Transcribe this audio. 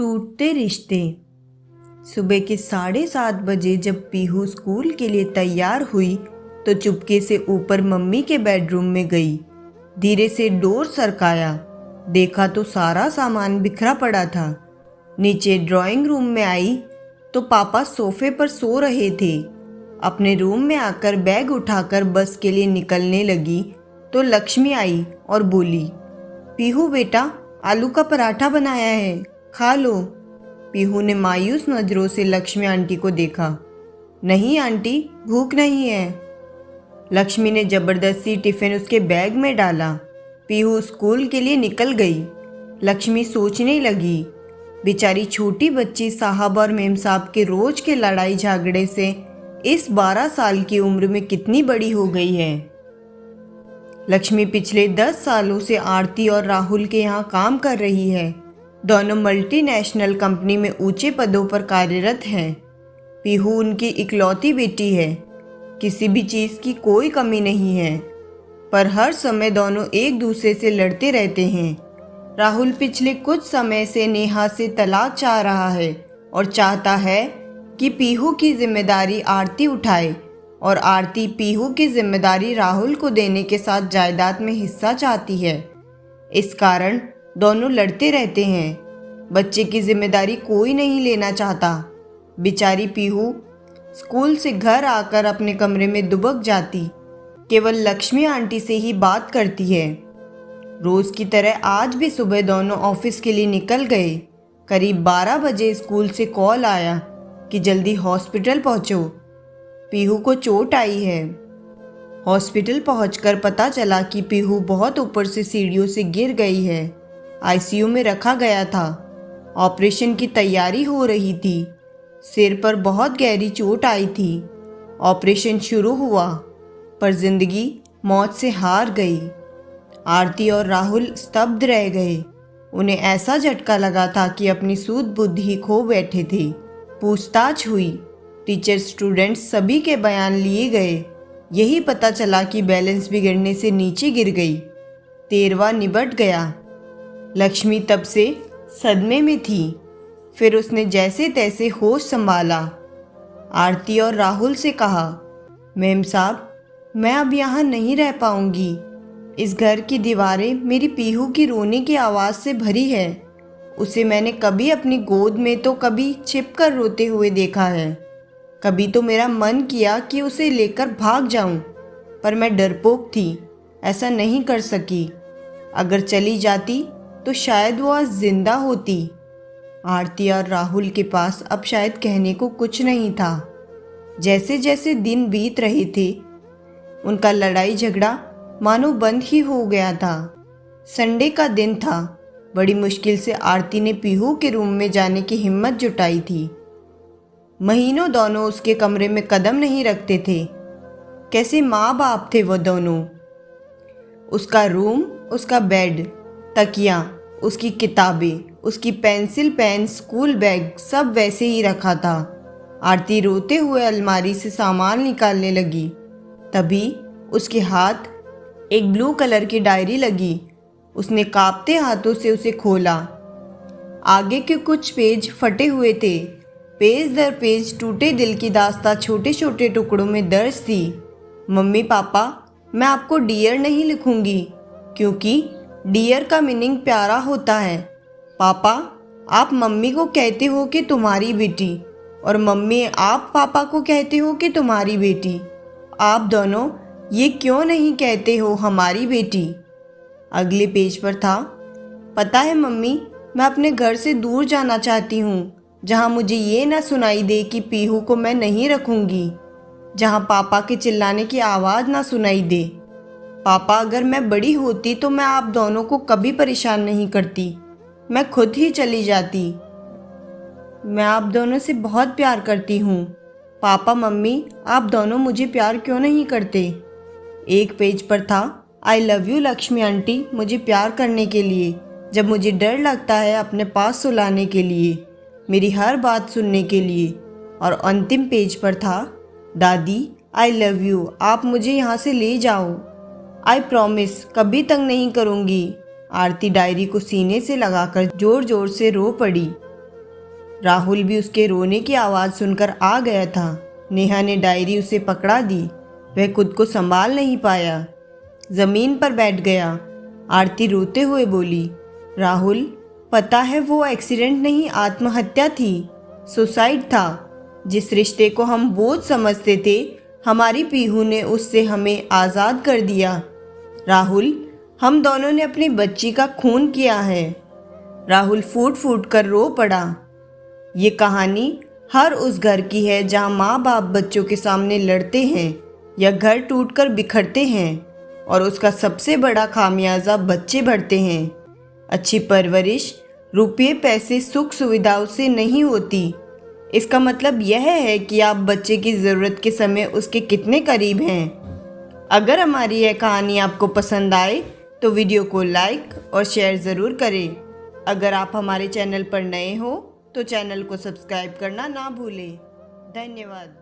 टूटते रिश्ते। सुबह के 7:30 बजे जब पीहू स्कूल के लिए तैयार हुई तो चुपके से ऊपर मम्मी के बेडरूम में गई। धीरे से डोर सरकाया, देखा तो सारा सामान बिखरा पड़ा था। नीचे ड्राइंग रूम में आई तो पापा सोफे पर सो रहे थे। अपने रूम में आकर बैग उठाकर बस के लिए निकलने लगी तो लक्ष्मी आई और बोली, पीहू बेटा, आलू का पराठा बनाया है, खा लो। पीहू ने मायूस नज़रों से लक्ष्मी आंटी को देखा। नहीं आंटी, भूख नहीं है। लक्ष्मी ने ज़बरदस्ती टिफ़िन उसके बैग में डाला। पीहू स्कूल के लिए निकल गई। लक्ष्मी सोचने लगी, बेचारी छोटी बच्ची साहब और मेम साहब के रोज़ के लड़ाई झगड़े से इस 12 साल की उम्र में कितनी बड़ी हो गई है। लक्ष्मी पिछले 10 सालों से आरती और राहुल के यहाँ काम कर रही है। दोनों मल्टीनेशनल कंपनी में ऊंचे पदों पर कार्यरत हैं। पीहू उनकी इकलौती बेटी है। किसी भी चीज़ की कोई कमी नहीं है, पर हर समय दोनों एक दूसरे से लड़ते रहते हैं। राहुल पिछले कुछ समय से नेहा से तलाक चाह रहा है और चाहता है कि पीहू की जिम्मेदारी आरती उठाए, और आरती पीहू की जिम्मेदारी राहुल को देने के साथ जायदाद में हिस्सा चाहती है। इस कारण दोनों लड़ते रहते हैं। बच्चे की जिम्मेदारी कोई नहीं लेना चाहता। बेचारी पीहू स्कूल से घर आकर अपने कमरे में दुबक जाती, केवल लक्ष्मी आंटी से ही बात करती है। रोज़ की तरह आज भी सुबह दोनों ऑफिस के लिए निकल गए। करीब 12 बजे स्कूल से कॉल आया कि जल्दी हॉस्पिटल पहुँचो, पीहू को चोट आई है। हॉस्पिटल पहुंचकर पता चला कि पीहू बहुत ऊपर से सीढ़ियों से गिर गई है। आईसीयू में रखा गया था। ऑपरेशन की तैयारी हो रही थी। सिर पर बहुत गहरी चोट आई थी। ऑपरेशन शुरू हुआ, पर जिंदगी मौत से हार गई। आरती और राहुल स्तब्ध रह गए। उन्हें ऐसा झटका लगा था कि अपनी सूझ बुद्धि खो बैठे थे। पूछताछ हुई, टीचर स्टूडेंट्स सभी के बयान लिए गए। यही पता चला कि बैलेंस बिगड़ने से नीचे गिर गई। 13वां निबट गया। लक्ष्मी तब से सदमे में थी। फिर उसने जैसे तैसे होश संभाला। आरती और राहुल से कहा, मेम साहब, मैं अब यहाँ नहीं रह पाऊंगी। इस घर की दीवारें मेरी पीहू की रोने की आवाज़ से भरी है। उसे मैंने कभी अपनी गोद में तो कभी छिपकर रोते हुए देखा है। कभी तो मेरा मन किया कि उसे लेकर भाग जाऊं, पर मैं डरपोक थी, ऐसा नहीं कर सकी। अगर चली जाती तो शायद वो आज जिंदा होती। आरती और राहुल के पास अब शायद कहने को कुछ नहीं था। जैसे जैसे दिन बीत रहे थे, उनका लड़ाई झगड़ा मानो बंद ही हो गया था। संडे का दिन था। बड़ी मुश्किल से आरती ने पीहू के रूम में जाने की हिम्मत जुटाई थी। महीनों दोनों उसके कमरे में कदम नहीं रखते थे। कैसे माँ बाप थे वो दोनों। उसका रूम, उसका बेड, तकिया, उसकी किताबें, उसकी पेंसिल, पेन, स्कूल बैग सब वैसे ही रखा था। आरती रोते हुए अलमारी से सामान निकालने लगी। तभी उसके हाथ एक ब्लू कलर की डायरी लगी। उसने कांपते हाथों से उसे खोला। आगे के कुछ पेज फटे हुए थे। पेज दर पेज टूटे दिल की दास्तां छोटे छोटे टुकड़ों में दर्ज थी। मम्मी पापा, मैं आपको डियर नहीं लिखूंगी, क्योंकि डियर का मीनिंग प्यारा होता है। पापा, आप मम्मी को कहते हो कि तुम्हारी बेटी, और मम्मी आप पापा को कहते हो कि तुम्हारी बेटी। आप दोनों ये क्यों नहीं कहते हो हमारी बेटी। अगले पेज पर था, पता है मम्मी, मैं अपने घर से दूर जाना चाहती हूँ, जहाँ मुझे ये ना सुनाई दे कि पीहू को मैं नहीं रखूँगी, जहाँ पापा के चिल्लाने की आवाज़ ना सुनाई दे। पापा, अगर मैं बड़ी होती तो मैं आप दोनों को कभी परेशान नहीं करती, मैं खुद ही चली जाती। मैं आप दोनों से बहुत प्यार करती हूँ। पापा मम्मी, आप दोनों मुझे प्यार क्यों नहीं करते। एक पेज पर था, I love you Lakshmi aunty, मुझे प्यार करने के लिए, जब मुझे डर लगता है अपने पास सुलाने के लिए, मेरी हर बात सुनने के लिए। और अंतिम पेज पर था, दादी आई लव यू, आप मुझे यहाँ से ले जाओ। आई प्रॉमिस, कभी तंग नहीं करूँगी। आरती डायरी को सीने से लगाकर जोर जोर से रो पड़ी। राहुल भी उसके रोने की आवाज़ सुनकर आ गया था। नेहा ने डायरी उसे पकड़ा दी। वह खुद को संभाल नहीं पाया, ज़मीन पर बैठ गया। आरती रोते हुए बोली, राहुल, पता है वो एक्सीडेंट नहीं, आत्महत्या थी, सुसाइड था। जिस रिश्ते को हम बोझ समझते थे, हमारी पीहू ने उससे हमें आज़ाद कर दिया। राहुल, हम दोनों ने अपनी बच्ची का खून किया है। राहुल फूट फूट कर रो पड़ा। ये कहानी हर उस घर की है जहाँ माँ बाप बच्चों के सामने लड़ते हैं या घर टूटकर बिखरते हैं, और उसका सबसे बड़ा खामियाजा बच्चे बढ़ते हैं। अच्छी परवरिश रुपये पैसे सुख सुविधाओं से नहीं होती। इसका मतलब यह है कि आप बच्चे की ज़रूरत के समय उसके कितने करीब हैं। अगर हमारी यह कहानी आपको पसंद आए तो वीडियो को लाइक और शेयर ज़रूर करें। अगर आप हमारे चैनल पर नए हो तो चैनल को सब्सक्राइब करना ना भूलें। धन्यवाद।